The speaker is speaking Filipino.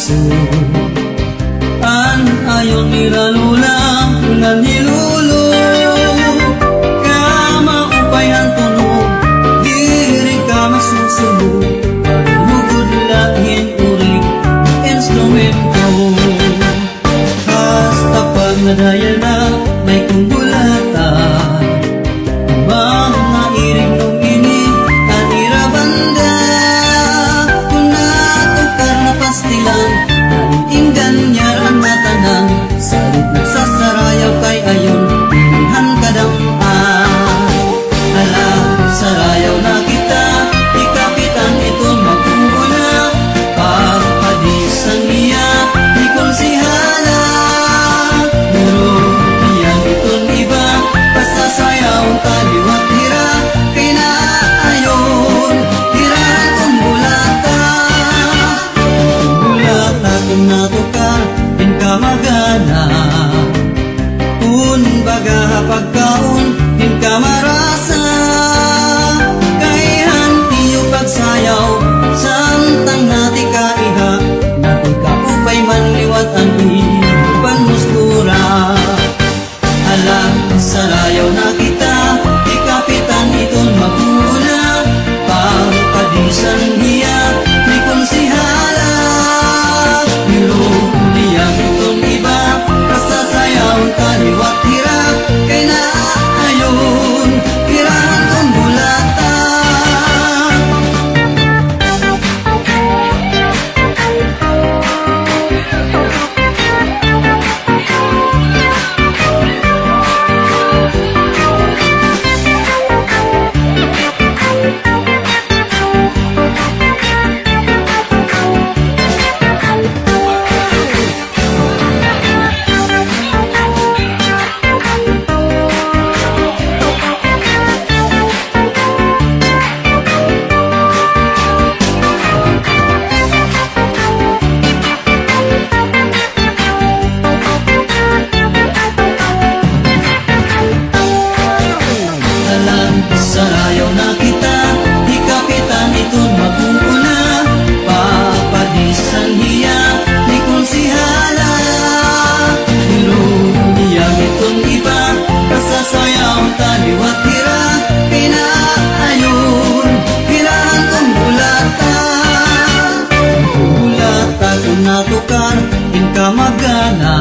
puso. An ayon nilalulang na nilulo, kama upayan tunog, diri ka masusubo, pagmugod lahin urik instrumento. Hasta pag nadaya na may kumbulatan, mga irig nung ini anira banda, kung natukar na pastilan inggan nyaran matanan, salit nagsasarayaw kay ayon pilihan kadampan. Ala, sarayaw na kita, di kapitan ito magkuhuna, pagpadisan niya, di konsihala, pero niyan iton iba, basta sayaw kaliwat hira, kay naayon, hirahan kong bulata. Bulata kung natukar, din ka magana, kung baga pagkaon, din ka marasa, kay hantiyo pagsayaw, samtang nati ka iha, nati ka upay manliwat ang iban mustura. Ala, sarayaw na kita, di kapitan iton maguna, pagpadisan niya, di konsihala, pero niyang iton iba, basta sayaw kaliwat hira, kay naayon, hirahan kong bulata. Sarayaw na kita, di kapitan iton magkuuna, papadisan hiya, di konsihala, pero niyang iton iba, kasasayaw taliwat hira, pinaayon, hirahan kong bulata. Bulata kung natukar, din ka magana,